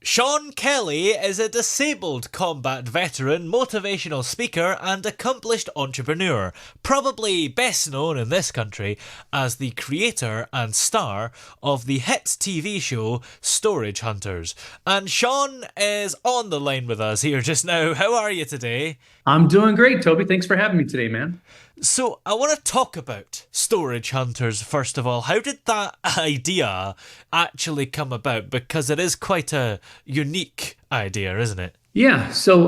Sean Kelly is a disabled combat veteran, motivational speaker, and accomplished entrepreneur, probably best known in this country as the creator and star of the hit TV show Storage Hunters. And Sean is on the line with us here just now. How are you today? I'm doing great, Toby. Thanks for having me today, man. So, I want to talk about Storage Hunters first of all. How did that idea actually come about? Because it is quite a unique idea, isn't it? So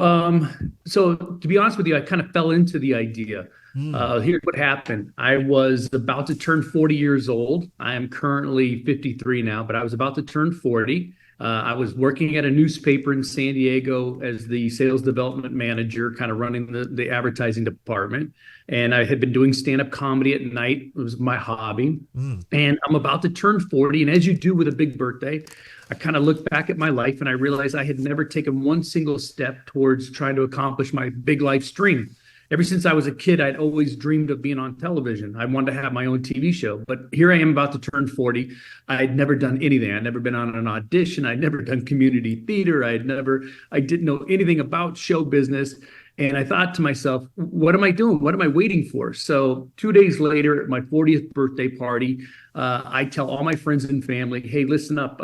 to be honest with you, I kind of fell into the idea. Hmm. Here's what happened. I was about to turn 40 years old. I am currently 53 now, but I was about to turn 40. I was working at a newspaper in San Diego as the sales development manager, kind of running the advertising department. And I had been doing stand-up comedy at night. It was my hobby. Hmm. And I'm about to turn 40. And as you do with a big birthday, I kind of look back at my life and I realized I had never taken one single step towards trying to accomplish my big life dream. Ever since I was a kid, I'd always dreamed of being on television. I wanted to have my own TV show. But here I am about to turn 40. I'd never done anything. I'd never been on an audition. I'd never done community theater. I didn't know anything about show business. And I thought to myself, what am I doing? What am I waiting for? So 2 days later, at my 40th birthday party, I tell all my friends and family, hey, listen up.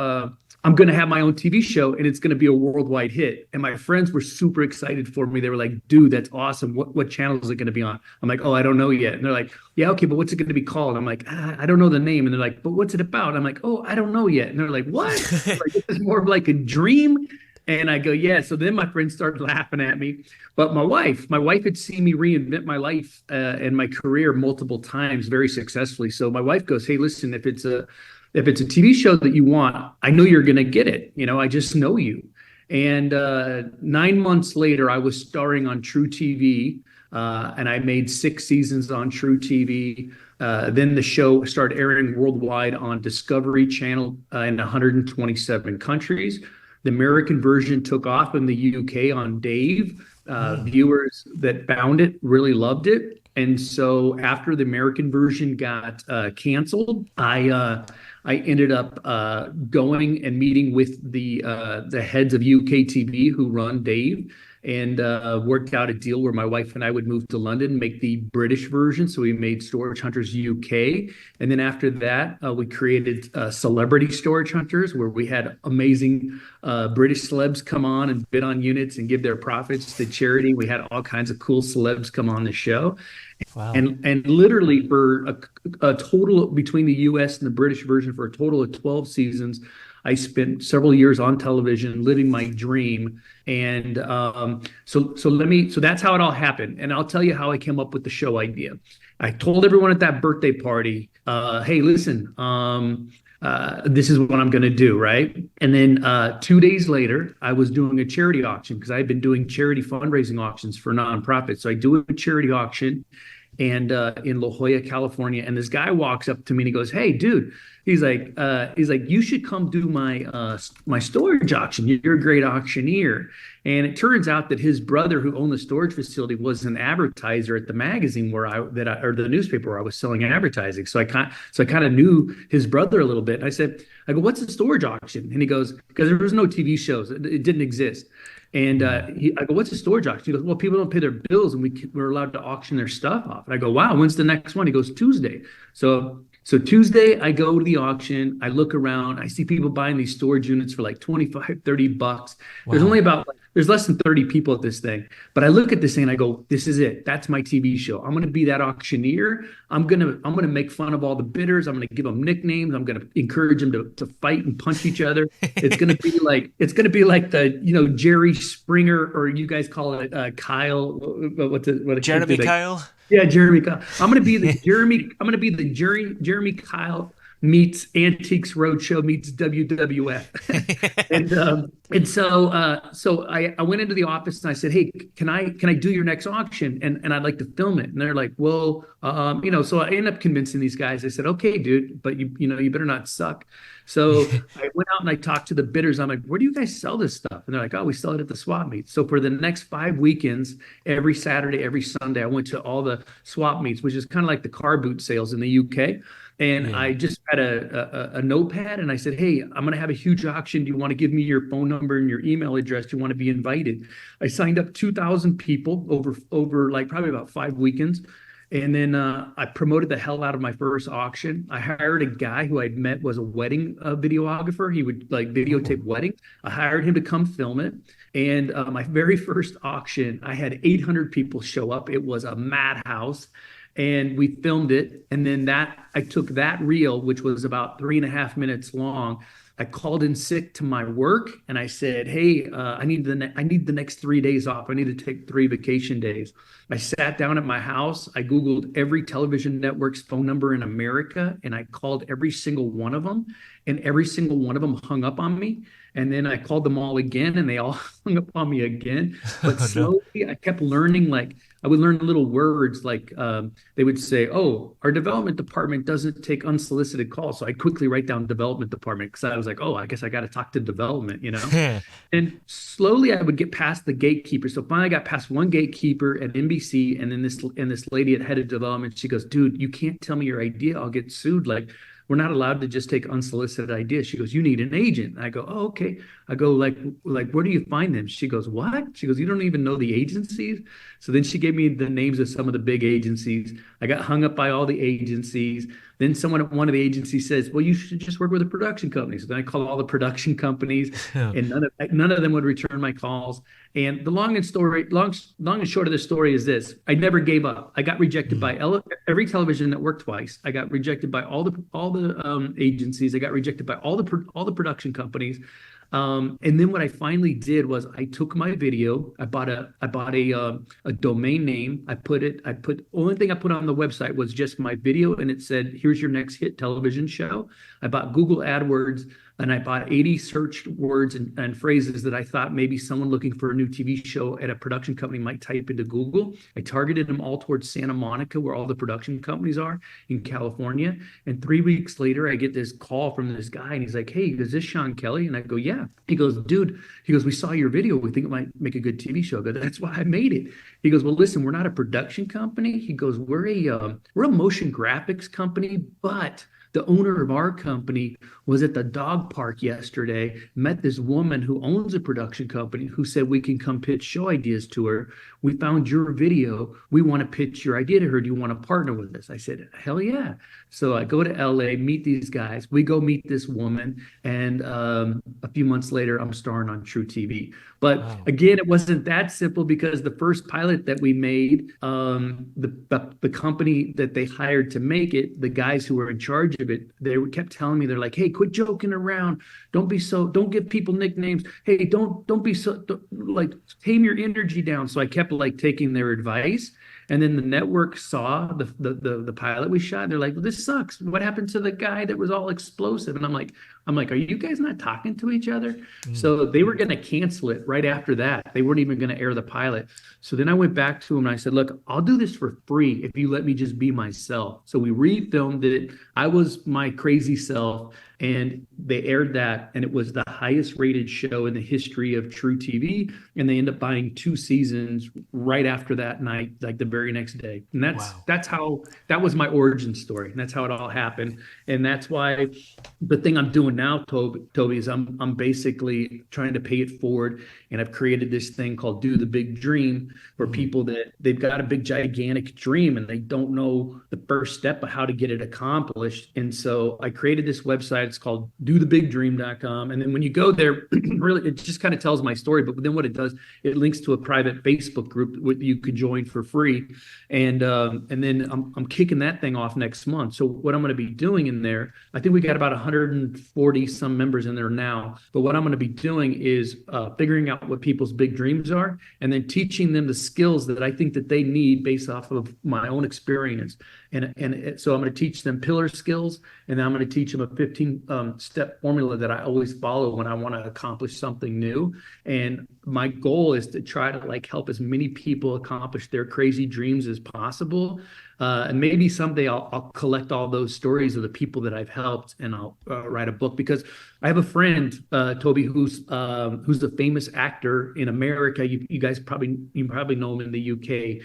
I'm going to have my own TV show and it's going to be a worldwide hit. And my friends were super excited for me. They were like, dude, that's awesome. What channel is it going to be on? I'm like, oh, I don't know yet. And they're like, yeah, okay, but what's it going to be called? I'm like, I don't know the name. And they're like, but what's it about? I'm like, oh, I don't know yet. And they're like, what? Like, this is more of like a dream. And I go, yeah. So then my friends started laughing at me. But my wife had seen me reinvent my life and my career multiple times very successfully. So my wife goes, hey, listen, if it's a TV show that you want, I know you're going to get it. I just know you. And 9 months later, I was starring on Tru TV, and I made 6 seasons on Tru TV. Then the show started airing worldwide on Discovery Channel in 127 countries. The American version took off in the UK on Dave. Hmm. Viewers that found it really loved it. And so after the American version got canceled, I ended up going and meeting with the heads of UK TV who run Dave, and worked out a deal where my wife and I would move to London, make the British version. So we made Storage Hunters UK, and then after that, we created Celebrity Storage Hunters, where we had amazing British celebs come on and bid on units and give their profits to charity. We had all kinds of cool celebs come on the show. Wow. And literally for a total between the US and the British version for a total of 12 seasons, I spent several years on television living my dream. And so that's how it all happened. And I'll tell you how I came up with the show idea. I told everyone at that birthday party, hey, listen, this is what I'm going to do, right? And then 2 days later, I was doing a charity auction because I had been doing charity fundraising auctions for nonprofits. So I do a charity auction and in La Jolla, California, and this guy walks up to me and he goes, "Hey, dude," he's like, "You should come do my storage auction. You're a great auctioneer." And it turns out that his brother, who owned the storage facility, was an advertiser at the magazine or the newspaper where I was selling advertising. So I kind of knew his brother a little bit. And I go, "What's a storage auction?" And he goes, "Because there was no TV shows, it didn't exist." And Hmm. I go, "What's a storage auction?" He goes, "Well, people don't pay their bills, and we're allowed to auction their stuff off." And I go, "Wow, when's the next one?" He goes, "Tuesday." So Tuesday, I go to the auction. I look around. I see people buying these storage units for like 25, $30. Wow. There's less than 30 people at this thing. But I look at this thing and I go, "This is it. That's my TV show. I'm going to be that auctioneer. I'm gonna make fun of all the bidders. I'm going to give them nicknames. I'm going to encourage them to fight and punch each other. It's gonna be like the Jerry Springer, or you guys call it Kyle. What a kid Jeremy do they? Kyle? Yeah, Jeremy Kyle. I'm gonna be the Jeremy Kyle meets Antiques Roadshow meets WWF. And so I went into the office and I said, "Hey, can I do your next auction? And I'd like to film it." And they're like, "Well, so I ended up convincing these guys. I said, "Okay, dude, but you better not suck." So I went out and I talked to the bidders. I'm like, where do you guys sell this stuff? And they're like, oh, we sell it at the swap meets. So for the next 5 weekends, every Saturday, every Sunday, I went to all the swap meets, which is kind of like the car boot sales in the UK. And Yeah. I just had a notepad and I said, hey, I'm going to have a huge auction. Do you want to give me your phone number and your email address? Do you want to be invited? I signed up 2,000 people over like probably about 5 weekends. And then I promoted the hell out of my first auction. I hired a guy who I'd met was a wedding videographer. He would like Oh. videotape weddings. I hired him to come film it. And my very first auction, I had 800 people show up. It was a madhouse. And we filmed it. And then I took that reel, which was about 3.5 minutes long. I called in sick to my work and I said, hey, I need the next 3 days off. I need to take 3 vacation days. I sat down at my house. I Googled every television network's phone number in America and I called every single one of them. And every single one of them hung up on me. And then I called them all again and they all hung up on me again. But Oh, no. slowly I kept learning, like, I would learn little words like they would say, oh, our development department doesn't take unsolicited calls. So I quickly write down development department because I was like, oh, I guess I got to talk to development, you know? And slowly I would get past the gatekeeper. So finally I got past one gatekeeper at NBC and then this lady at head of development, she goes, dude, you can't tell me your idea. I'll get sued. Like, we're not allowed to just take unsolicited ideas. She goes, you need an agent. And I go, oh, okay. I go, like, where do you find them? She goes, what? She goes, you don't even know the agencies? So then she gave me the names of some of the big agencies. I got hung up by all the agencies. Then someone at one of the agencies says, well, you should just work with a production company. So then I called all the production companies and none of them would return my calls. And the long and short of the story is this: I never gave up. I got rejected by every television network twice. I got rejected by all the agencies. I got rejected by all the production companies. And then what I finally did was I took my video. I bought a domain name. Only thing I put on the website was just my video, and it said, "Here's your next hit television show." I bought Google AdWords and I bought 80 search words and phrases that I thought maybe someone looking for a new TV show at a production company might type into Google. I targeted them all towards Santa Monica, where all the production companies are in California. And 3 weeks later, I get this call from this guy, and he's like, "Hey, is this Sean Kelly?" And I go, "Yeah." He goes, "Dude," he goes, "we saw your video. We think it might make a good TV show." I go, "That's why I made it." He goes, "Well, listen, we're not a production company." He goes, we're a motion graphics company, but the owner of our company was at the dog park yesterday, met this woman who owns a production company who said we can come pitch show ideas to her. We found your video. We want to pitch your idea to her. Do you want to partner with us? I said, hell yeah. So I go to LA, meet these guys. We go meet this woman. And a few months later, I'm starring on Tru TV. But Wow. again, it wasn't that simple because the first pilot that we made, the company that they hired to make it, the guys who were in charge of it, they kept telling me, they're like, "Hey, quit joking around. Don't give people nicknames. Hey, don't be so like tame your energy down." So I kept like taking their advice. And then the network saw the pilot we shot. And they're like, well, "This sucks. What happened to the guy that was all explosive?" And I'm like, "Are you guys not talking to each other?" Mm. So they were going to cancel it right after that. They weren't even going to air the pilot. So then I went back to him and I said, "Look, I'll do this for free if you let me just be myself." So we refilmed it. I was my crazy self and they aired that. And it was the highest rated show in the history of Tru TV. And they ended up buying 2 seasons right after that night, like the very next day. And Wow. that's how that was my origin story. And that's how it all happened. And that's why the thing I'm doing now, Toby, is I'm basically trying to pay it forward, and I've created this thing called Do the Big Dream for Mm. people that they've got a big gigantic dream and they don't know the first step of how to get it accomplished. And so I created this website. It's called dothebigdream.com. And then when you go there, really, it just kind of tells my story. But then what it does, it links to a private Facebook group that you could join for free. And then I'm kicking that thing off next month. So what I'm going to be doing in there, I think we got about 140 some members in there now. But what I'm going to be doing is figuring out what people's big dreams are, and then teaching them the skills that I think that they need based off of my own experience. So I'm going to teach them pillar skills, and then I'm going to teach them a 15 step formula that I always follow when I want to accomplish something new. And my goal is to try to like help as many people accomplish their crazy dreams as possible. And maybe someday I'll collect all those stories of the people that I've helped, and I'll write a book myself because I have a friend, Toby, who's a famous actor in America. You guys probably know him in the UK.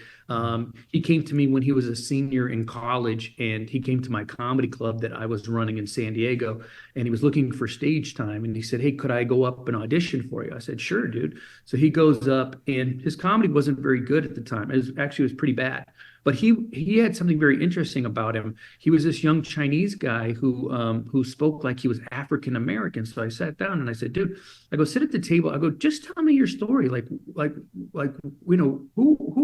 He came to me when he was a senior in college, and he came to my comedy club that I was running in San Diego, and he was looking for stage time. And he said, "Hey, could I go up and audition for you?" I said, "Sure, dude." So he goes up, and his comedy wasn't very good at the time. It was pretty bad. But he had something very interesting about him. He was this young Chinese guy who spoke like he was African American. So I sat down and I said, "Dude," I go, "sit at the table." I go, "Just tell me your story. Like who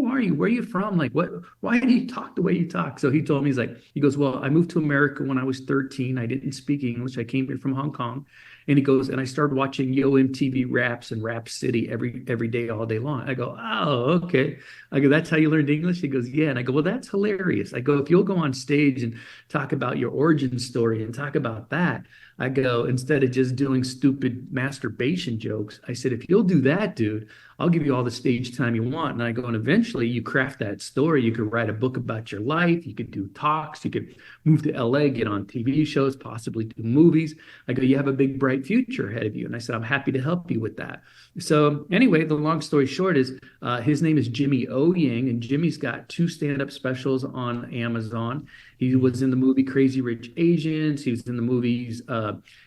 are you? Where are you from? Like what? Why do you talk the way you talk?" So he told me, he goes, "Well, I moved to America when I was 13. I didn't speak English. I came here from Hong Kong." And he goes, "And I started watching Yo MTV Raps and Rap City every day, all day long." I go, "Oh, okay." I go, "That's how you learned English?" He goes, "Yeah." And I go, "Well, that's hilarious." I go, "If you'll go on stage and talk about your origin story and talk about that," I go, "instead of just doing stupid masturbation jokes," I said, "if you'll do that, dude, I'll give you all the stage time you want." And I go, "And eventually you craft that story. You could write a book about your life. You could do talks. You could move to LA, get on TV shows, possibly do movies." I go, "You have a big, bright future ahead of you." And I said, "I'm happy to help you with that." So anyway, the long story short is his name is Jimmy O Yang, and Jimmy's got two stand-up specials on Amazon. He was in the movie Crazy Rich Asians. He was in the movies.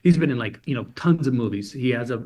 He's been in tons of movies. He has a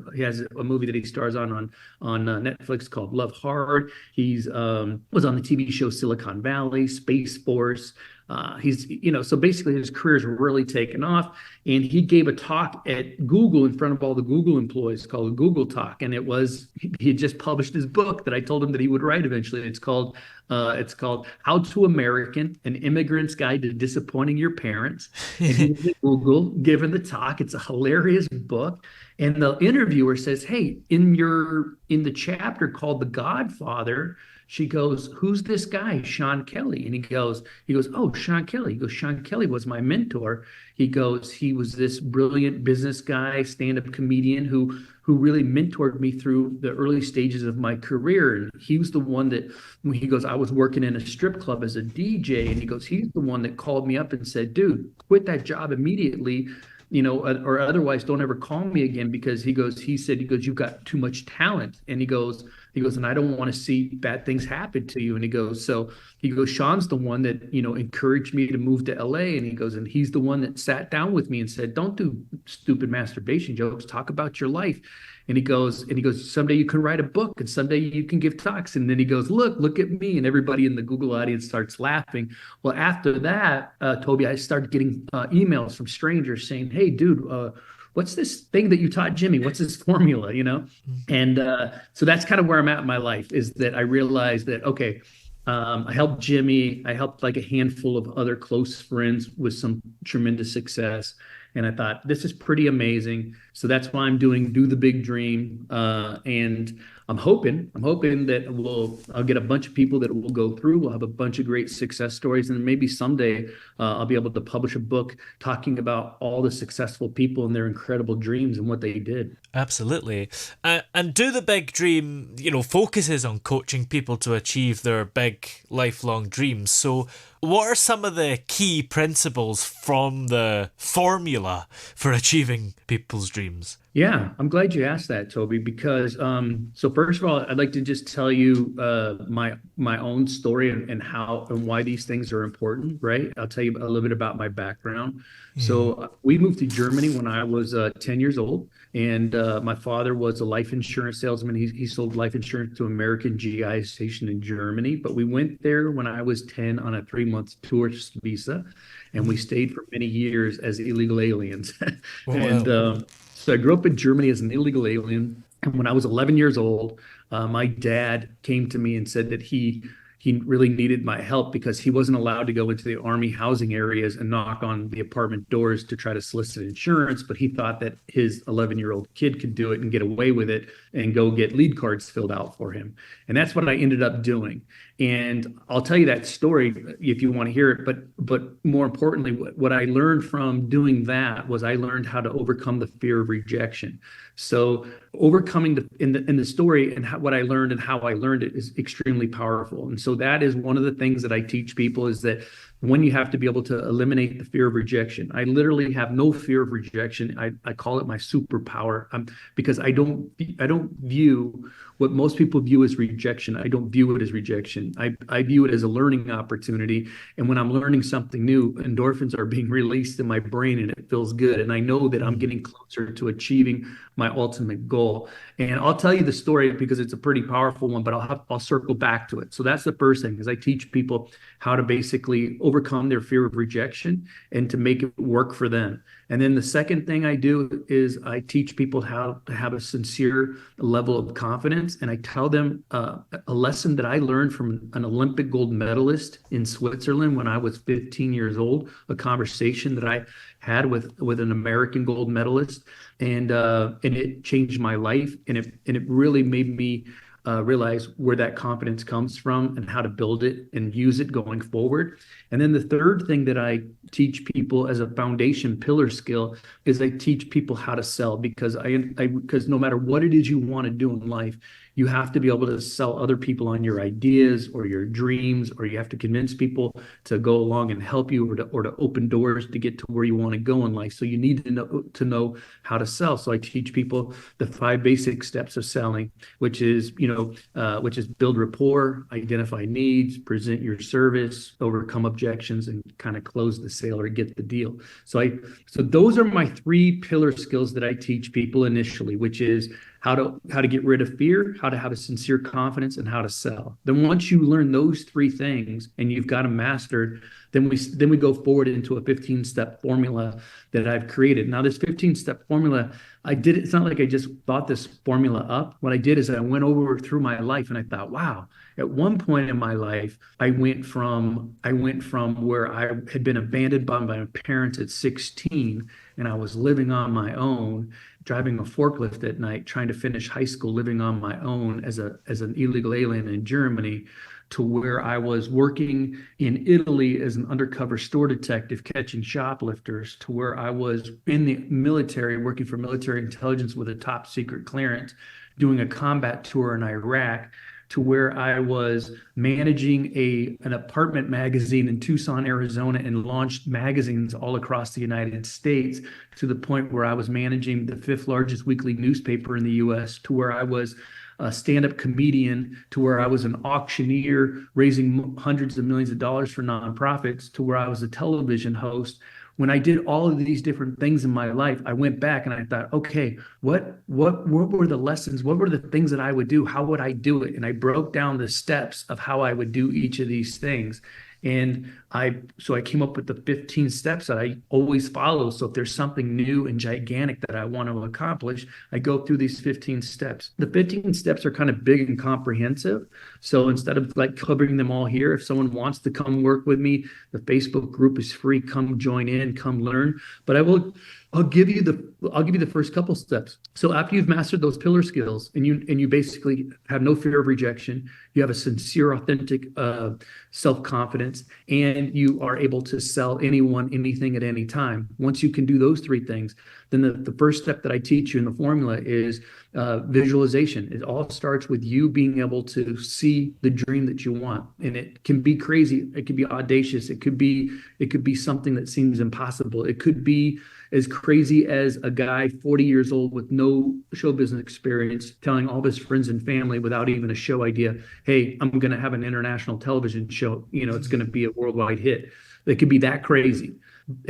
movie that he stars on Netflix called Love Hard. He's was on the TV show Silicon Valley, Space Force. So basically his career's really taken off. And he gave a talk at Google in front of all the Google employees called a Google Talk. And he had just published his book that I told him that he would write eventually. It's called How to American, An Immigrant's Guide to Disappointing Your Parents. And he was at Google giving the talk. It's a hilarious book. And the interviewer says, "Hey, in the chapter called The Godfather," she goes, "Who's this guy, Sean Kelly?" And he goes, "Oh, Sean Kelly." He goes, "Sean Kelly was my mentor." He goes, "He was this brilliant business guy, stand-up comedian who really mentored me through the early stages of my career." And he was the one that, he goes, "I was working in a strip club as a DJ." And he goes, "He's the one that called me up and said, 'Dude, quit that job immediately, or otherwise don't ever call me again,' because," he said, "you've got too much talent." And he goes, "And I don't want to see bad things happen to you." And he goes, "Sean's the one that, encouraged me to move to LA." And he goes, "And he's the one that sat down with me and said, 'Don't do stupid masturbation jokes. Talk about your life.'" And he goes, "Someday you can write a book and someday you can give talks." And then he goes, look at me." And everybody in the Google audience starts laughing. Well, after that, Toby, I started getting emails from strangers saying, "Hey, dude, what's this thing that you taught Jimmy? What's this formula?" And so that's kind of where I'm at in my life, is that I realized that, okay, I helped Jimmy. I helped like a handful of other close friends with some tremendous success. And I thought, this is pretty amazing. So that's why I'm doing Do the Big Dream. And I'm hoping that I'll get a bunch of people that will go through. We'll have a bunch of great success stories. And maybe someday I'll be able to publish a book talking about all the successful people and their incredible dreams and what they did. Absolutely. And Do the Big Dream, focuses on coaching people to achieve their big lifelong dreams. So what are some of the key principles from the formula for achieving people's dreams? Yeah, I'm glad you asked that, Toby, because so first of all, I'd like to just tell you my own story and how and why these things are important, right? I'll tell you a little bit about my background. So we moved to Germany when I was 10 years old, and my father was a life insurance salesman. He sold life insurance to American GI stationed in Germany, but we went there when I was 10 on a 3-month tourist visa, and we stayed for many years as illegal aliens. Wow. And so I grew up in Germany as an illegal alien. And when I was 11 years old, my dad came to me and said that he really needed my help because he wasn't allowed to go into the army housing areas and knock on the apartment doors to try to solicit insurance. But he thought that his 11-year-old kid could do it and get away with it and go get lead cards filled out for him. And that's what I ended up doing. And I'll tell you that story if you want to hear it. But more importantly, what I learned from doing that was I learned how to overcome the fear of rejection. So overcoming in the story and what I learned and how I learned it is extremely powerful. And so that is one of the things that I teach people is that when you have to be able to eliminate the fear of rejection. I literally have no fear of rejection. I call it my superpower, because I don't view what most people view as rejection. I don't view it as rejection. I view it as a learning opportunity. And when I'm learning something new, endorphins are being released in my brain and it feels good. And I know that I'm getting closer to achieving my ultimate goal. And I'll tell you the story because it's a pretty powerful one, but I'll circle back to it. So that's the first thing is I teach people how to basically overcome their fear of rejection and to make it work for them. And then the second thing I do is I teach people how to have a sincere level of confidence. And I tell them a lesson that I learned from an Olympic gold medalist in Switzerland when I was 15 years old, a conversation that I had with an American gold medalist. And it changed my life. And it really made me realize where that confidence comes from and how to build it and use it going forward. And then the third thing that I teach people as a foundation pillar skill is I teach people how to sell because no matter what it is you want to do in life, you have to be able to sell other people on your ideas or your dreams, or you have to convince people to go along and help you or to open doors to get to where you want to go in life. So you need to know how to sell. So I teach people the 5 basic steps of selling, which is build rapport, identify needs, present your service, overcome objections, and kind of close the sale or get the deal. So those are my 3 pillar skills that I teach people initially, which is how to get rid of fear, how to have a sincere confidence, and how to sell. Then once you learn those 3 things and you've got them mastered, then we go forward into a 15-step formula that I've created. Now, this 15-step formula, it's not like I just thought this formula up. What I did is I went over through my life and I thought, wow, at one point in my life, I went from where I had been abandoned by my parents at 16 and I was living on my own, driving a forklift at night, trying to finish high school, living on my own as an illegal alien in Germany, to where I was working in Italy as an undercover store detective, catching shoplifters, to where I was in the military, working for military intelligence with a top secret clearance, doing a combat tour in Iraq, to where I was managing an apartment magazine in Tucson, Arizona, and launched magazines all across the United States, to the point where I was managing the 5th largest weekly newspaper in the US, to where I was a stand-up comedian, to where I was an auctioneer raising hundreds of millions of dollars for nonprofits, to where I was a television host. When I did all of these different things in my life, I went back and I thought, okay, what were the lessons? What were the things that I would do? How would I do it? And I broke down the steps of how I would do each of these things. And I came up with the 15 steps that I always follow. So if there's something new and gigantic that I want to accomplish, I go through these 15 steps. The 15 steps are kind of big and comprehensive. So instead of like covering them all here, if someone wants to come work with me, the Facebook group is free. Come join in, come learn. But I'll give you the first couple steps. So after you've mastered those pillar skills and you basically have no fear of rejection, you have a sincere, authentic self-confidence, and you are able to sell anyone anything at any time. Once you can do those 3 things, then the first step that I teach you in the formula is visualization. It all starts with you being able to see the dream that you want. And it can be crazy. It could be audacious. It could be something that seems impossible. It could be as crazy as a guy 40 years old with no show business experience telling all of his friends and family without even a show idea, hey, I'm going to have an international television show. It's going to be a worldwide hit. It could be that crazy.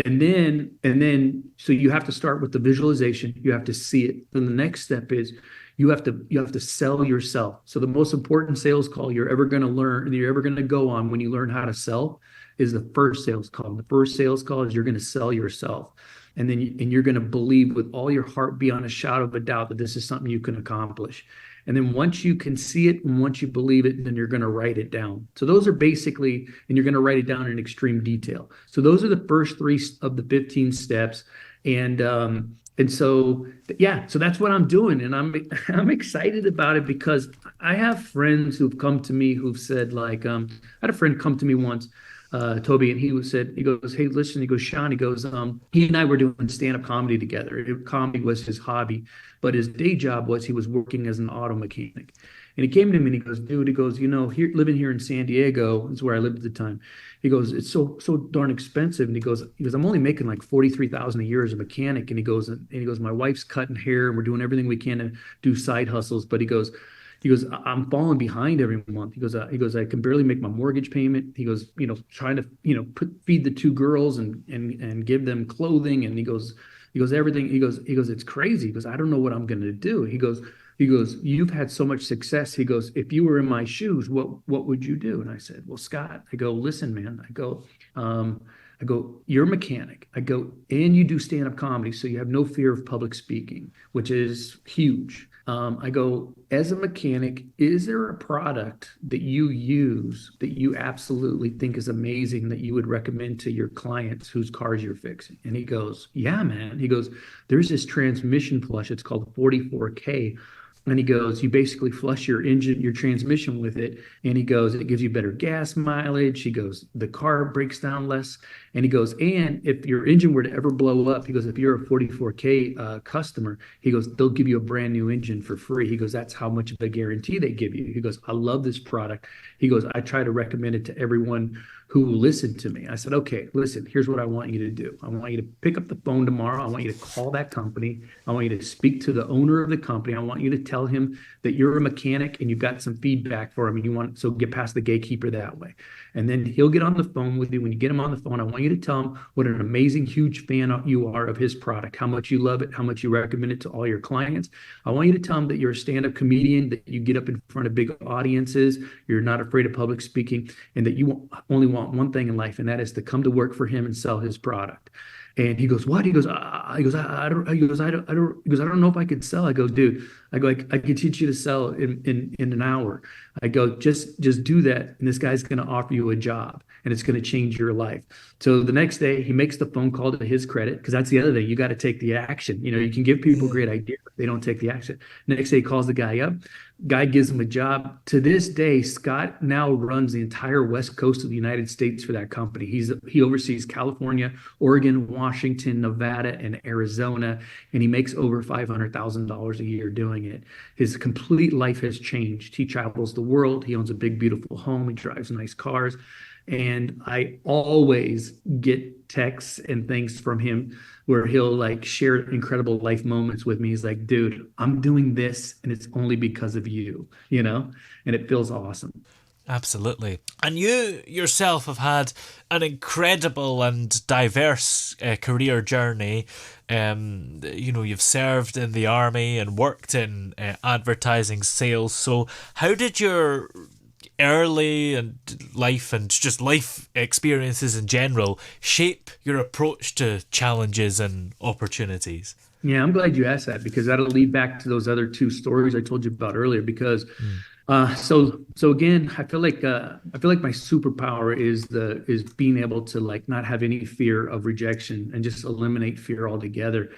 And then, so you have to start with the visualization. You have to see it. Then the next step is you have to sell yourself. So the most important sales call you're ever going to learn and you're ever going to go on when you learn how to sell is the first sales call. The first sales call is you're going to sell yourself. And then you're going to believe with all your heart, beyond a shadow of a doubt, that this is something you can accomplish. And then once you can see it and once you believe it, then you're going to write it down. So those are basically, and you're going to write it down in extreme detail. So those are the first 3 of the 15 steps. And so, yeah, so that's what I'm doing. And I'm excited about it because I have friends who've come to me who've said, like, I had a friend come to me once Toby, and he goes, hey, listen, he goes, Sean, he goes, he and I were doing stand-up comedy together. Comedy was his hobby, but his day job was he was working as an auto mechanic. And he came to me and he goes, dude, he goes, here living here in San Diego is where I lived at the time. He goes, it's so darn expensive. And he goes, I'm only making like 43,000 a year as a mechanic. And he goes, my wife's cutting hair and we're doing everything we can to do side hustles. But he goes, I'm falling behind every month. He goes, I can barely make my mortgage payment. He goes, trying to, feed the two girls and give them clothing. And he goes, everything. He goes, it's crazy. He goes, I don't know what I'm going to do. He goes, you've had so much success. He goes, if you were in my shoes, what would you do? And I said, well, Scott, I go, listen, man, you're a mechanic. I go, and you do stand-up comedy, so you have no fear of public speaking, which is huge. I go, as a mechanic, is there a product that you use that you absolutely think is amazing that you would recommend to your clients whose cars you're fixing? And he goes, yeah, man. He goes, there's this transmission flush. It's called 44K. And he goes, you basically flush your engine, your transmission with it. And he goes, it gives you better gas mileage. He goes, the car breaks down less. And he goes, and if your engine were to ever blow up, he goes, if you're a 44K customer, he goes, they'll give you a brand new engine for free. He goes, that's how much of a guarantee they give you. He goes, I love this product. He goes, I try to recommend it to everyone who listened to me. I said, okay, listen, here's what I want you to do. I want you to pick up the phone tomorrow. I want you to call that company. I want you to speak to the owner of the company. I want you to tell him that you're a mechanic and you've got some feedback for him and so get past the gatekeeper that way. And then he'll get on the phone with you. When you get him on the phone, I want you to tell him what an amazing, huge fan you are of his product, how much you love it, how much you recommend it to all your clients. I want you to tell him that you're a stand-up comedian, that you get up in front of big audiences, you're not afraid of public speaking, and that you only want one thing in life, and that is to come to work for him and sell his product. And he goes, what? He goes, I don't know if I could sell. I go, dude, I could teach you to sell in an hour. I go, just do that. And this guy's going to offer you a job and it's going to change your life. So the next day he makes the phone call to his credit. Because that's the other thing. You got to take the action. You can give people great ideas, but they don't take the action. Next day he calls the guy up. Guy gives him a job. To this day, Scott now runs the entire West Coast of the United States for that company. He oversees California, Oregon, Washington, Nevada, and Arizona, and he makes over $500,000 a year doing it. His complete life has changed. He travels the world. He owns a big, beautiful home. He drives nice cars. And I always get texts and things from him where he'll like share incredible life moments with me. He's like, dude, I'm doing this and it's only because of you, and it feels awesome. Absolutely. And you yourself have had an incredible and diverse career journey. You've served in the army and worked in advertising sales. So how did your early and just life experiences in general shape your approach to challenges and opportunities? Yeah, I'm glad you asked that because that'll lead back to those other two stories I told you about earlier. Because so again, I feel like my superpower is being able to like not have any fear of rejection and just eliminate fear altogether.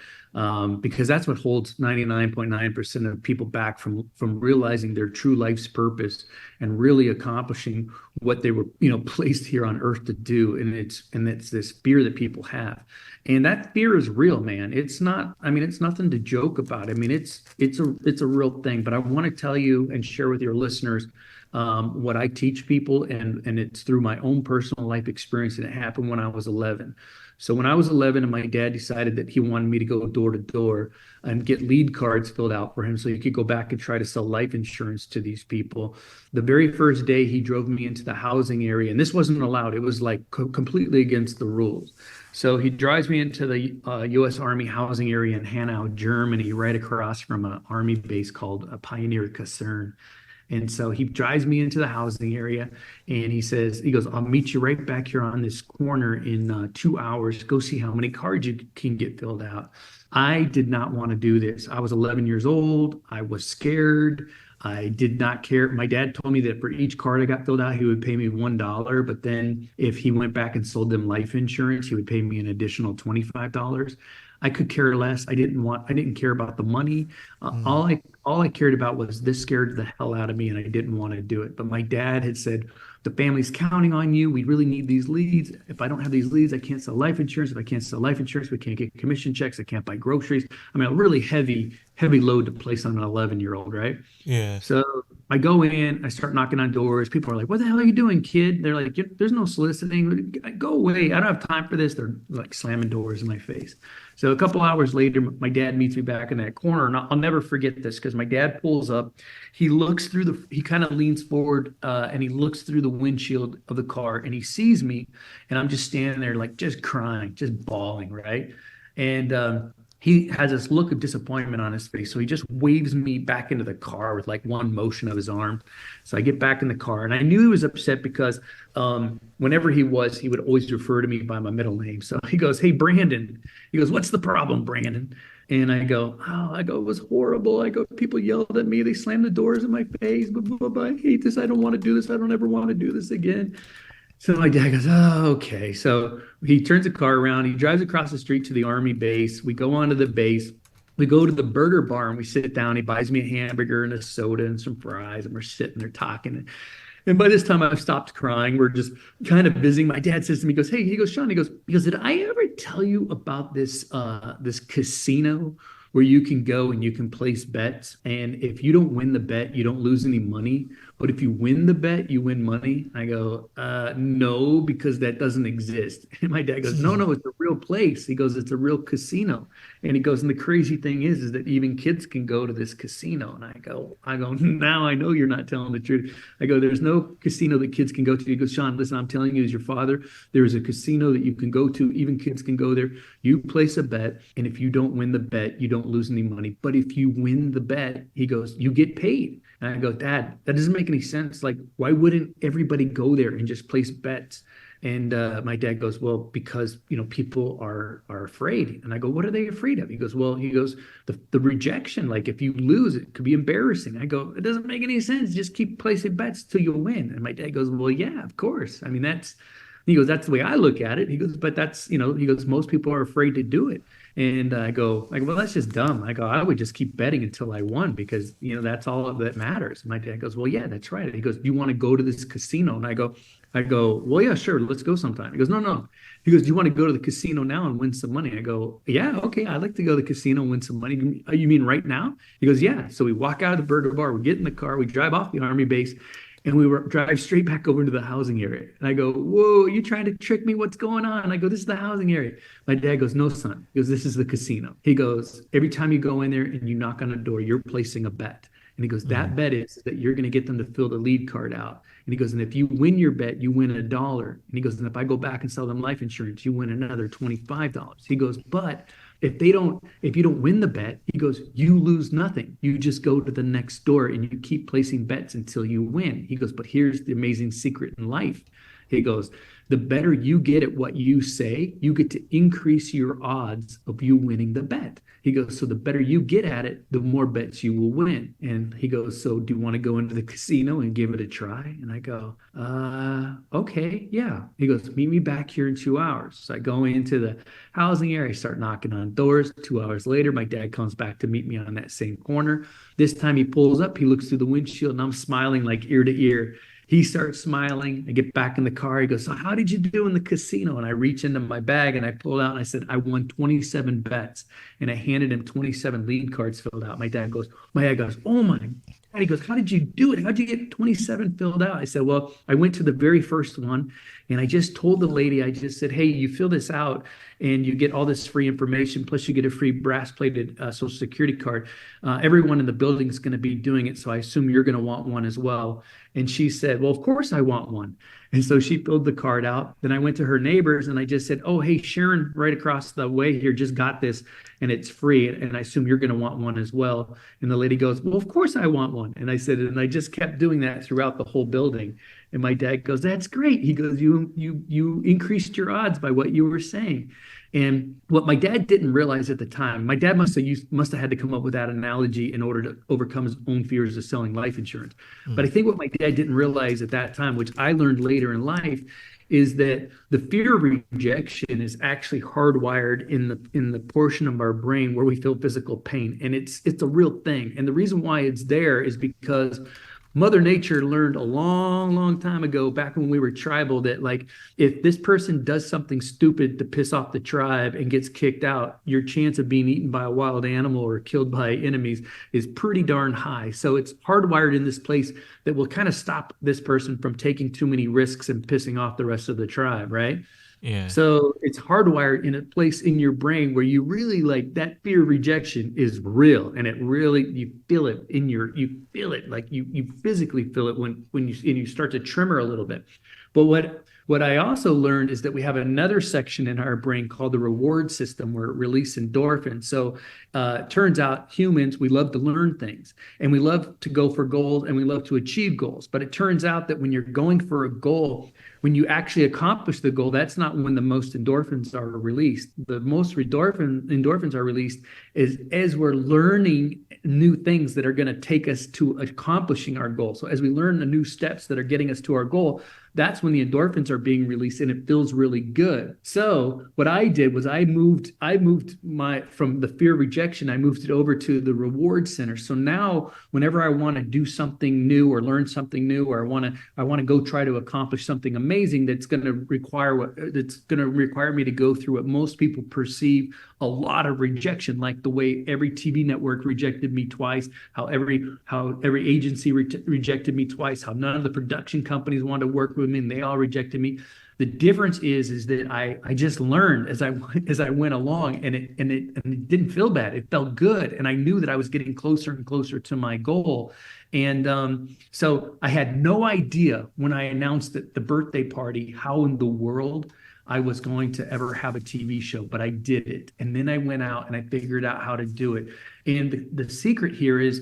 Because that's what holds 99.9% of people back from realizing their true life's purpose and really accomplishing what they were placed here on earth to do. And it's this fear that people have, and that fear is real, man. It's nothing to joke about. It's a real thing. But I want to tell you and share with your listeners what I teach people, and it's through my own personal life experience, and it happened when I was 11. So when I was 11 and my dad decided that he wanted me to go door to door and get lead cards filled out for him so he could go back and try to sell life insurance to these people. The very first day he drove me into the housing area, and this wasn't allowed. It was like completely against the rules. So he drives me into the U.S. Army housing area in Hanau, Germany, right across from an army base called Pioneer Kaserne. And so he drives me into the housing area and he goes, I'll meet you right back here on this corner in 2 hours. Go see how many cards you can get filled out. I did not want to do this. I was 11 years old. I was scared. I did not care. My dad told me that for each card I got filled out, he would pay me $1. But then if he went back and sold them life insurance, he would pay me an additional $25. I could care less. I didn't care about the money. Mm. All I cared about was this scared the hell out of me and I didn't want to do it. But my dad had said, the family's counting on you. We really need these leads. If I don't have these leads, I can't sell life insurance. If I can't sell life insurance, we can't get commission checks. I can't buy groceries. I mean, a really heavy load to place on an 11-year-old, right? Yeah. So I go in, I start knocking on doors. People are like, "What the hell are you doing, kid?" They're like, "There's no soliciting. Go away. I don't have time for this." They're like slamming doors in my face. So a couple hours later, my dad meets me back in that corner, and I'll never forget this because my dad pulls up. He kind of leans forward, and he looks through the windshield of the car, and he sees me, and I'm just standing there, like just crying, just bawling, right? And he has this look of disappointment on his face. So he just waves me back into the car with like one motion of his arm. So I get back in the car and I knew he was upset because whenever he would always refer to me by my middle name. So he goes, "Hey, Brandon." He goes, "What's the problem, Brandon?" And it was horrible. I go, "People yelled at me. They slammed the doors in my face. Blah, blah, blah, blah. I hate this. I don't want to do this. I don't ever want to do this again." So my dad goes, "Oh, okay." So he turns the car around. He drives across the street to the army base. We go onto the base. We go to the burger bar and we sit down. He buys me a hamburger and a soda and some fries, and we're sitting there talking. And by this time, I've stopped crying. We're just kind of visiting. My dad says to me, he goes, "Hey," he goes, "Shone," he goes, "Did I ever tell you about this casino where you can go and you can place bets? And if you don't win the bet, you don't lose any money. But if you win the bet, you win money." I go, "No, because that doesn't exist." And my dad goes, "No, no, it's a real place." He goes, "It's a real casino." And he goes, "And the crazy thing is that even kids can go to this casino." And I go, "Now I know you're not telling the truth." I go, "There's no casino that kids can go to." He goes, "Shone, listen, I'm telling you as your father, there is a casino that you can go to. Even kids can go there. You place a bet, and if you don't win the bet, you don't lose any money. But if you win the bet," he goes, "you get paid." And I go, "Dad, that doesn't make any sense. Like, why wouldn't everybody go there and just place bets?" And my dad goes, "Well, because people are afraid." And I go, "What are they afraid of?" He goes, "Well," he goes, the rejection. Like if you lose, it could be embarrassing." I go, "It doesn't make any sense. Just keep placing bets till you win." And my dad goes, "Well, yeah, of course. I mean, that's." He goes, "That's the way I look at it." He goes, "But that's, he goes, most people are afraid to do it." And I go, "Well, that's just dumb." I go, "I would just keep betting until I won because, that's all that matters." And my dad goes, "Well, yeah, that's right." He goes, "Do you want to go to this casino?" And I go, "Well, yeah, sure. Let's go sometime." He goes, "No, no." He goes, "Do you want to go to the casino now and win some money?" I go, "Yeah, okay. I'd like to go to the casino and win some money." You mean right now?" He goes, "Yeah." So we walk out of the burger bar, we get in the car, we drive off the army base, and drive straight back over into the housing area. And I go, "Whoa, you trying to trick me? What's going on?" I go, "This is the housing area." My dad goes, "No, son." He goes, "This is the casino." He goes, "Every time you go in there and you knock on a door, you're placing a bet." And he goes, "That Mm. bet is that you're going to get them to fill the lead card out." And he goes, "And if you win your bet, you win $1. And he goes, "And if I go back and sell them life insurance, you win another $25." He goes, "But if you don't win the bet," he goes, "you lose nothing. You just go to the next door and you keep placing bets until you win." He goes, "But here's the amazing secret in life." He goes, "The better you get at what you say, you get to increase your odds of you winning the bet." He goes, "So the better you get at it, the more bets you will win." And he goes, "So do you want to go into the casino and give it a try?" And I go, "Okay, yeah." He goes, "Meet me back here in 2 hours." So I go into the housing area, I start knocking on doors. 2 hours later, my dad comes back to meet me on that same corner. This time he pulls up, he looks through the windshield, and I'm smiling like ear to ear. He starts smiling. I get back in the car. He goes, "So how did you do in the casino?" And I reach into my bag and I pull out and I said, "I won 27 bets." And I handed him 27 lead cards filled out. My dad goes, "Oh my God." He goes, "How did you do it? How'd you get 27 filled out?" I said, "Well, I went to the very first one and I just told the lady, I just said, 'Hey, you fill this out and you get all this free information. Plus you get a free brass plated social security card. Everyone in the building is going to be doing it. So I assume you're going to want one as well.'" And she said, "Well, of course I want one." And so she filled the card out. Then I went to her neighbors and I just said, "Oh, hey, Sharon, right across the way here just got this and it's free. And I assume you're going to want one as well." And the lady goes, "Well, of course I want one." And I said, and I just kept doing that throughout the whole building. And my dad goes, "That's great." He goes, You increased your odds by what you were saying." And what my dad didn't realize at the time, my dad must have had to come up with that analogy in order to overcome his own fears of selling life insurance. But I Mm. think what my dad didn't realize at that time, which I learned later in life, is that the fear of rejection is actually hardwired in the portion of our brain where we feel physical pain, and it's a real thing. And the reason why it's there is because Mother Nature learned a long, long time ago, back when we were tribal, that like if this person does something stupid to piss off the tribe and gets kicked out, your chance of being eaten by a wild animal or killed by enemies is pretty darn high. So it's hardwired in this place that will kind of stop this person from taking too many risks and pissing off the rest of the tribe, right? Yeah. So it's hardwired in a place in your brain where you really like that fear of rejection is real, and it really you feel it in your you feel it like you physically feel it when you start to tremor a little bit. But what I also learned is that we have another section in our brain called the reward system where it releases endorphins. So it turns out humans, we love to learn things and we love to go for goals and we love to achieve goals. But it turns out that when you're going for a goal, when you actually accomplish the goal, that's not when the most endorphins are released. The most endorphins are released is as we're learning new things that are going to take us to accomplishing our goal. So as we learn the new steps that are getting us to our goal, that's when the endorphins are being released and it feels really good. So what I did was I moved my from the fear of rejection, I moved it over to the reward center. So now whenever I want to do something new or learn something new, or I want to go try to accomplish something amazing that's going to require me to go through what most people perceive a lot of rejection, like the way every TV network rejected me twice, how every agency rejected me twice, how none of the production companies wanted to work with me and they all rejected me. The difference is that I just learned as I went along, and it didn't feel bad. It felt good, and I knew that I was getting closer and closer to my goal. And so I had no idea when I announced at the birthday party how in the world I was going to ever have a TV show, but I did it. And then I went out and I figured out how to do it. And the secret here is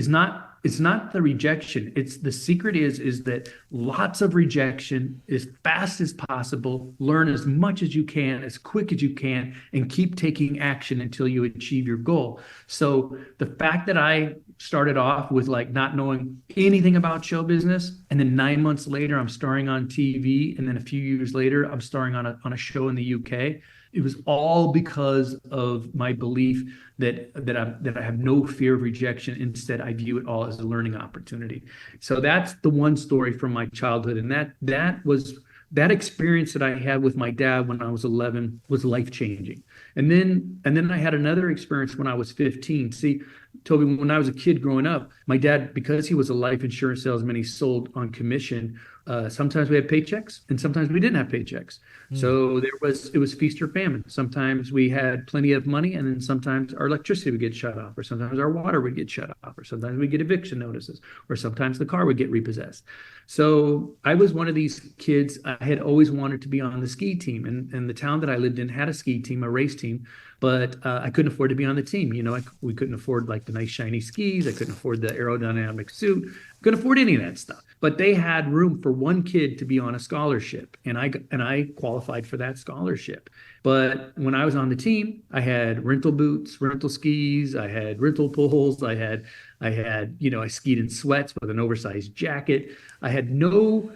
not it's not the rejection. It's the secret is that lots of rejection as fast as possible, learn as much as you can, as quick as you can, and keep taking action until you achieve your goal. So the fact that I started off with like not knowing anything about show business, and then 9 months later I'm starring on TV, and then a few years later I'm starring on a show in the UK. It was all because of my belief that I have no fear of rejection. Instead, I view it all as a learning opportunity. So that's the one story from my childhood, and that experience that I had with my dad when I was 11 was life changing. And then I had another experience when I was 15. See, Toby, when I was a kid growing up, my dad, because he was a life insurance salesman, he sold on commission. Sometimes we had paychecks and sometimes we didn't have paychecks. Mm. So it was feast or famine. Sometimes we had plenty of money, and then sometimes our electricity would get shut off, or sometimes our water would get shut off, or sometimes we get eviction notices, or sometimes the car would get repossessed. So I was one of these kids. I had always wanted to be on the ski team, and the town that I lived in had a ski team, a race team, but I couldn't afford to be on the team. We couldn't afford like the nice shiny skis. I couldn't afford the aerodynamic suit. Couldn't afford any of that stuff. But they had room for one kid to be on a scholarship, and I qualified for that scholarship. But when I was on the team, I had rental boots, rental skis, I had rental poles, I skied in sweats with an oversized jacket. I had no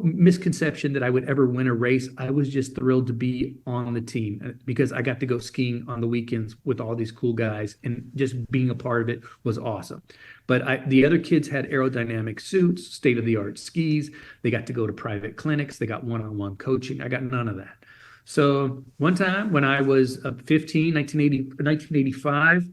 misconception that I would ever win a race. I was just thrilled to be on the team because I got to go skiing on the weekends with all these cool guys, and just being a part of it was awesome. But the other kids had aerodynamic suits, state-of-the-art skis. They got to go to private clinics. They got one-on-one coaching. I got none of that. So one time when I was 15, 1985,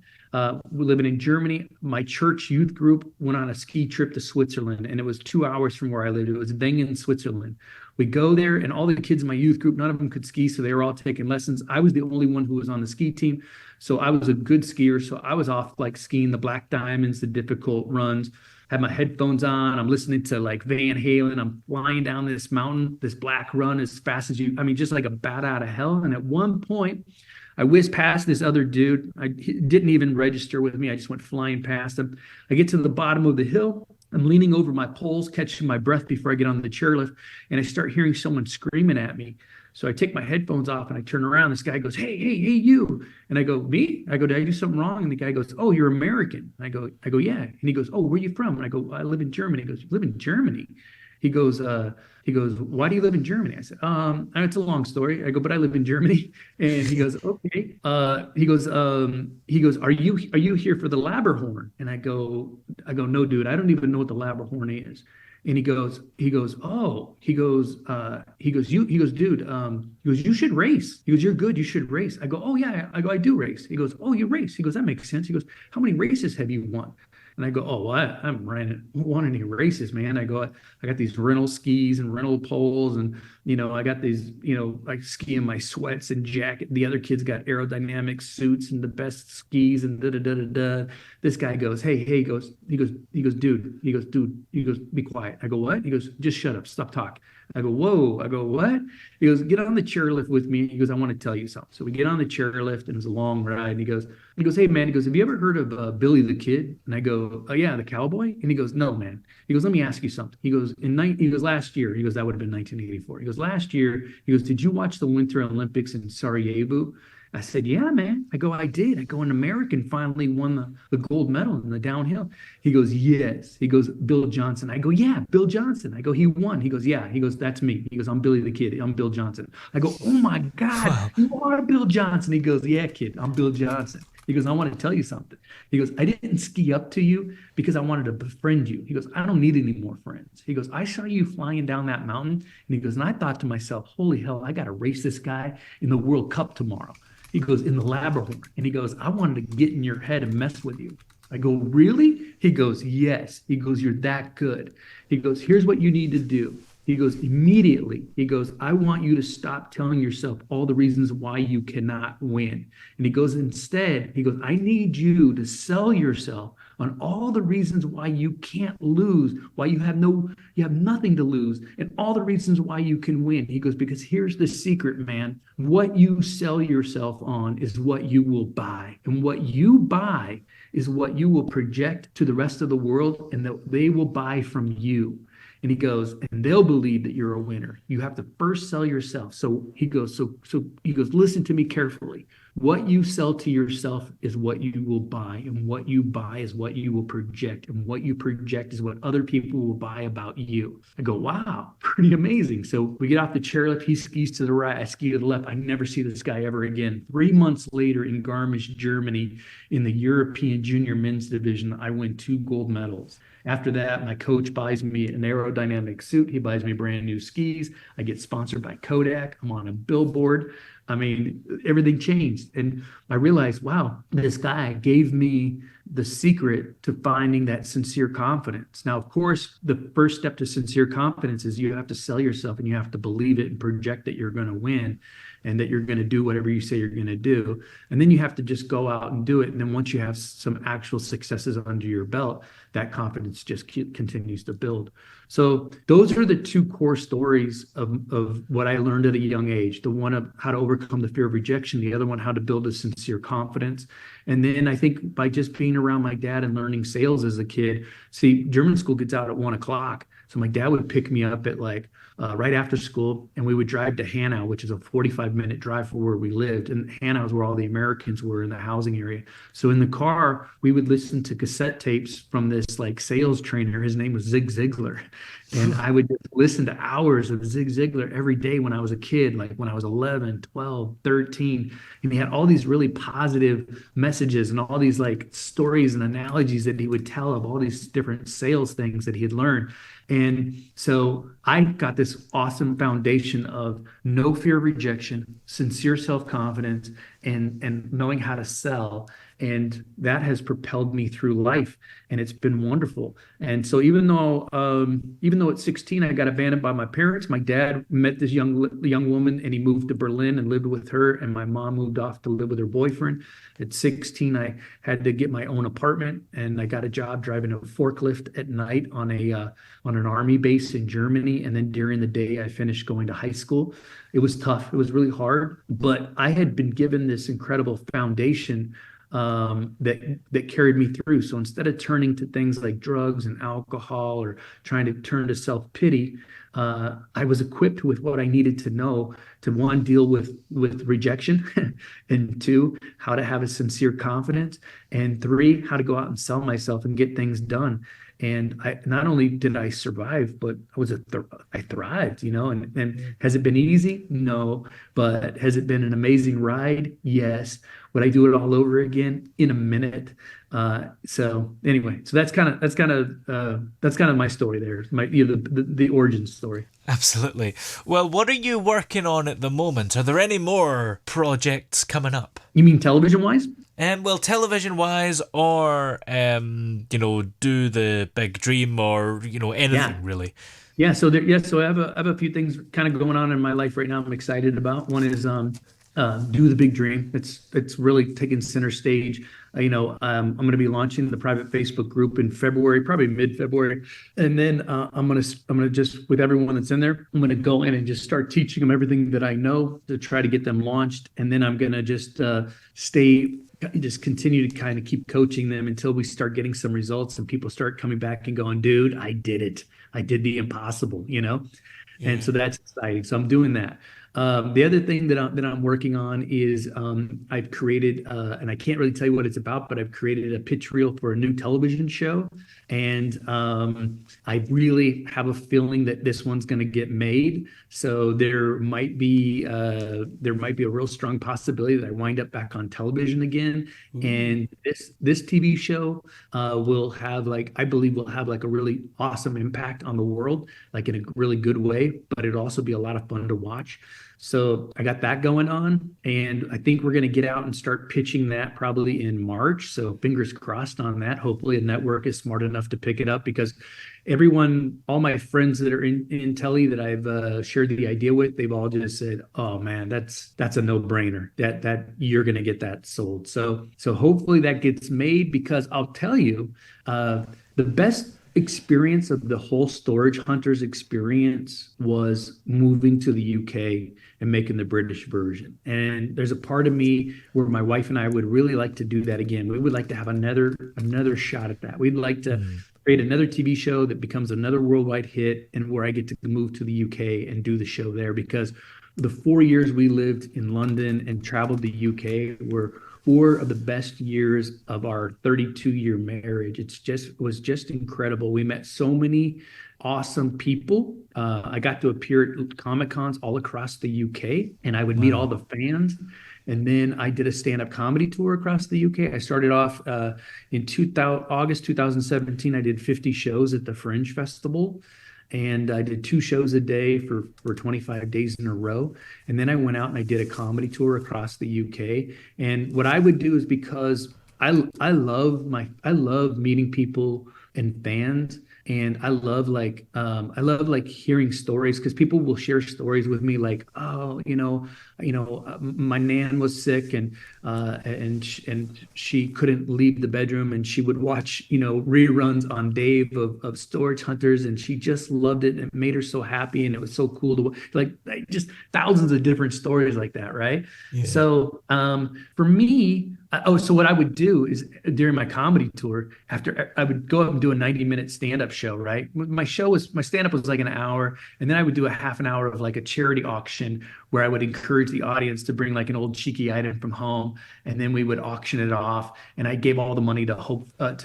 living in Germany, my church youth group went on a ski trip to Switzerland, and it was 2 hours from where I lived. It was Wengen, Switzerland. We go there, and all the kids in my youth group, none of them could ski, so they were all taking lessons. I was the only one who was on the ski team, so I was a good skier. So I was off like skiing the black diamonds, the difficult runs. Had my headphones on. I'm listening to like Van Halen. I'm flying down this mountain, this black run as fast as I mean, just like a bat out of hell. And at one point, I whizzed past this other dude. He didn't even register with me. I just went flying past him. I get to the bottom of the hill. I'm leaning over my poles, catching my breath before I get on the chairlift, and I start hearing someone screaming at me. So I take my headphones off and I turn around. This guy goes, hey, you. And I go, me? I go, did I do something wrong? And the guy goes, oh, you're American. I go, yeah. And he goes, oh, where are you from? And I go, I live in Germany. He goes, you live in Germany? He goes, why do you live in Germany? I said, it's a long story. I go, but I live in Germany. And he goes, okay. Are you here for the Laberhorn? And no, dude, I don't even know what the Laberhorn is. And dude, you should race. He goes, you're good. You should race. I go, oh yeah. I go, I do race. He goes, oh, you race. He goes, that makes sense. He goes, how many races have you won? And I go, oh, well, I haven't won any races, man. I go, I got these rental skis and rental poles, and I got these, I ski in my sweats and jacket. The other kids got aerodynamic suits and the best skis and da da da da da. This guy goes, hey, dude, be quiet. I go, what? He goes, just shut up, stop talking. I go, whoa. I go, what? He goes, get on the chairlift with me. He goes, I want to tell you something. So we get on the chairlift, and it was a long ride. And he goes, hey man, he goes, have you ever heard of Billy the Kid? And I go, oh yeah, the cowboy. And he goes, no man. He goes, let me ask you something. He goes, last year. He goes, that would have been 1984. He goes, last year. He goes, did you watch the Winter Olympics in Sarajevo? I said, yeah, man. I go, I did. I go, an American finally won the gold medal in the downhill. He goes, yes. He goes, Bill Johnson. I go, yeah, Bill Johnson. I go, he won. He goes, yeah. He goes, that's me. He goes, I'm Billy the Kid. I'm Bill Johnson. I go, oh my God, Wow. you are Bill Johnson. He goes, yeah, kid, I'm Bill Johnson. He goes, I want to tell you something. He goes, I didn't ski up to you because I wanted to befriend you. He goes, I don't need any more friends. He goes, I saw you flying down that mountain. And he goes, and I thought to myself, holy hell, I got to race this guy in the World Cup tomorrow. He goes, in the Labrador. And he goes, I wanted to get in your head and mess with you. I go, really? He goes, yes. He goes, you're that good. He goes, here's what you need to do. He goes, immediately, he goes, I want you to stop telling yourself all the reasons why you cannot win. And he goes, instead, he goes, I need you to sell yourself on all the reasons why you can't lose, why you have nothing to lose, and all the reasons why you can win. He goes, because here's the secret, man. What you sell yourself on is what you will buy. And what you buy is what you will project to the rest of the world, and that they will buy from you. And he goes, and they'll believe that you're a winner. You have to first sell yourself. So he goes, listen to me carefully. What you sell to yourself is what you will buy, and what you buy is what you will project, and what you project is what other people will buy about you. I go, wow, pretty amazing. So we get off the chairlift. He skis to the right, I ski to the left. I never see this guy ever again. 3 months later in Garmisch, Germany, in the European Junior Men's Division, I win 2 gold medals. After that, my coach buys me an aerodynamic suit. He buys me brand new skis. I get sponsored by Kodak. I'm on a billboard. I mean, everything changed. And I realized, wow, this guy gave me the secret to finding that sincere confidence. Now, of course, the first step to sincere confidence is you have to sell yourself, and you have to believe it and project that you're going to win, and that you're going to do whatever you say you're going to do. And then you have to just go out and do it. And then once you have some actual successes under your belt, that confidence just continues to build. So those are the 2 core stories of what I learned at a young age. The one of how to overcome the fear of rejection, the other one, how to build a sincere confidence. And then I think by just being around my dad and learning sales as a kid, see, German school gets out at 1:00. So my dad would pick me up at right after school, and we would drive to Hanau, which is a 45-minute drive from where we lived. And Hanau is where all the Americans were in the housing area. So in the car, we would listen to cassette tapes from this sales trainer. His name was Zig Ziglar. And I would just listen to hours of Zig Ziglar every day when I was a kid, like when I was 11, 12, 13. And he had all these really positive messages and all these stories and analogies that he would tell of all these different sales things that he had learned. And so I got this awesome foundation of no fear of rejection, sincere self-confidence, and knowing how to sell. And that has propelled me through life, and it's been wonderful. And so even though at 16 I got abandoned by my parents, my dad met this young woman, and he moved to Berlin and lived with her, and my mom moved off to live with her boyfriend. At 16 I had to get my own apartment, and I got a job driving a forklift at night on an army base in Germany. And then during the day I finished going to high school. It was tough. It was really hard, but I had been given this incredible foundation that carried me through. So instead of turning to things like drugs and alcohol or trying to turn to self-pity, I was equipped with what I needed to know to one, deal with rejection, and two, how to have a sincere confidence, and three, how to go out and sell myself and get things done. And I not only did I survive, but I thrived, and Yeah. has it been easy? No. But has it been an amazing ride? Yes. Would I do it all over again in a minute? So anyway, so that's kind of my story there. The origin story. Absolutely. Well, what are you working on at the moment? Are there any more projects coming up? You mean television wise? Well, television wise, or do the big dream, or Yeah. anything really. Yeah, so I have a few things kind of going on in my life right now I'm excited about. One is do the big dream. It's really taking center stage. I'm going to be launching the private Facebook group in February, probably mid-February, and then I'm gonna just with everyone that's in there, I'm gonna go in and just start teaching them everything that I know to try to get them launched, and then I'm gonna stay just continue to kind of keep coaching them until we start getting some results and people start coming back and going, dude, I did it. I did the impossible. And Yeah. so that's exciting. So I'm doing that. The other thing that I'm working on is I've created, and I can't really tell you what it's about, but I've created a pitch reel for a new television show, and I really have a feeling that this one's going to get made. So there might be a real strong possibility that I wind up back on television again. Ooh. And this TV show will have like I believe will have like a really awesome impact on the world, like in a really good way. But it'll also be a lot of fun to watch. So I got that going on, and I think we're going to get out and start pitching that probably in March. So fingers crossed on that. Hopefully, a network is smart enough to pick it up because all my friends that are in telly that I've shared the idea with, they've all just said, "Oh man, that's a no-brainer. That you're going to get that sold." So hopefully that gets made because I'll tell you, the best experience of the whole Storage Hunters experience was moving to the UK and making the British version. And there's a part of me where my wife and I would really like to do that again. We would like to have another shot at that. We'd like to Hmm. create another TV show that becomes another worldwide hit and where I get to move to the UK and do the show there because the 4 years we lived in London and traveled the UK were four of the best years of our 32-year marriage. It was just incredible. We met so many awesome people. I got to appear at Comic Cons all across the UK, and I would meet all Wow. the fans. And then I did a stand-up comedy tour across the UK. I started off in August 2017. I did 50 shows at the Fringe Festival, and I did two shows a day for 25 days in a row. And then I went out and I did a comedy tour across the UK. And what I would do is because I love meeting people and fans. And I love like hearing stories because people will share stories with me like, oh, my nan was sick and she couldn't leave the bedroom and she would watch reruns on Dave of Storage Hunters and she just loved it and it made her so happy and it was so cool to like just thousands of different stories like that, right? Yeah. So for me, so what I would do is during my comedy tour, after I would go up and do a 90-minute stand-up show, right? My stand-up was like an hour, and then I would do a half an hour of like a charity auction where I would encourage the audience to bring like an old cheeky item from home, and then we would auction it off, and I gave all the money to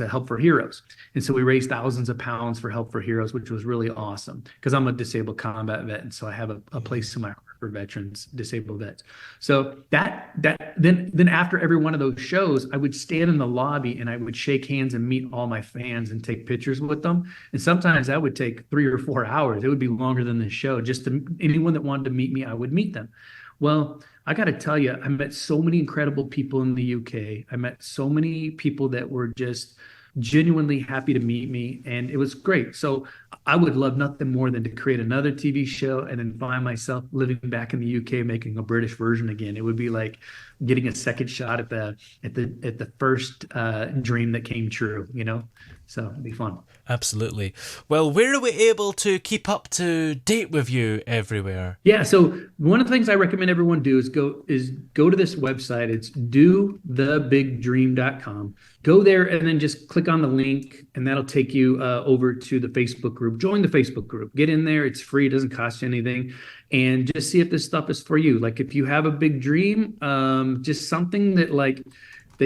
Help for Heroes. And so we raised thousands of pounds for Help for Heroes, which was really awesome because I'm a disabled combat vet, and so I have a Yeah. place in my heart for veterans, disabled vets. So then after every one of those shows, I would stand in the lobby and I would shake hands and meet all my fans and take pictures with them. And sometimes that would take 3 or 4 hours. It would be longer than the show. Anyone that wanted to meet me, I would meet them. Well, I got to tell you, I met so many incredible people in the UK. I met so many people that were just genuinely happy to meet me, and it was great. So I would love nothing more than to create another TV show and then find myself living back in the UK making a British version again. It would be like getting a second shot at the first dream that came true. So it'll be fun. Absolutely. Well, where are we able to keep up to date with you everywhere? Yeah, so one of the things I recommend everyone do is go to this website. It's dothebigdream.com. Go there and then just click on the link, and that'll take you over to the Facebook group. Join the Facebook group. Get in there. It's free. It doesn't cost you anything. And just see if this stuff is for you. Like if you have a big dream, just something that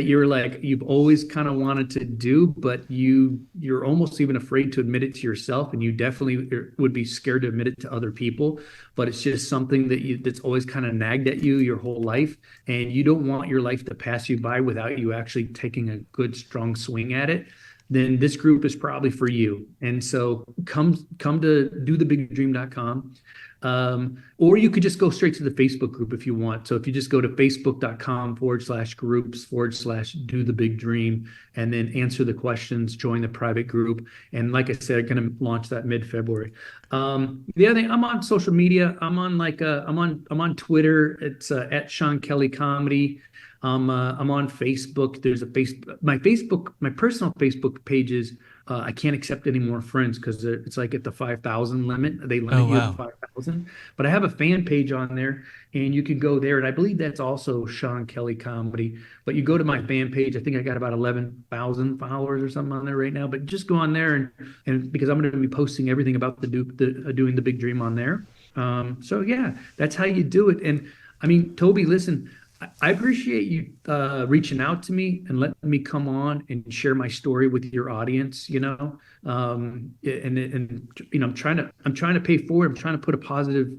you're like you've always kind of wanted to do, but you're almost even afraid to admit it to yourself, and you definitely would be scared to admit it to other people. But it's just something that's always kind of nagged at you your whole life, and you don't want your life to pass you by without you actually taking a good strong swing at it. Then this group is probably for you. And so come to dothebigdream.com. Or you could just go straight to the Facebook group if you want. So if you just go to facebook.com/groups/do the big dream and then answer the questions, join the private group. And like I said, I'm going to launch that mid-February. The other thing, I'm on social media. I'm on Twitter. It's at Sean Kelly Comedy. I'm on Facebook. There's a my personal Facebook pages. I can't accept any more friends because it's like at the 5,000 limit. They Oh, limit you at wow. 5,000. But I have a fan page on there, and you can go there. And I believe that's also Sean Kelly Comedy. But you go to my fan page. I think I got about 11,000 followers or something on there right now. But just go on there and because I'm going to be posting everything about doing the big dream on there. So yeah, that's how you do it. And I mean, Toby, listen. I appreciate you reaching out to me and letting me come on and share my story with your audience. I'm trying to pay forward. I'm trying to put a positive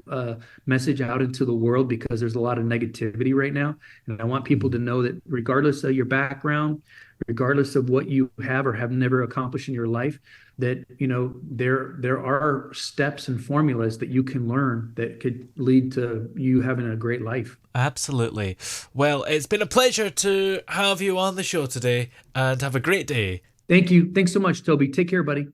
message out into the world because there's a lot of negativity right now, and I want people to know that regardless of your background, regardless of what you have or have never accomplished in your life, that there are steps and formulas that you can learn that could lead to you having a great life. Absolutely. Well, it's been a pleasure to have you on the show today, and have a great day. Thank you. Thanks so much, Toby. Take care, buddy.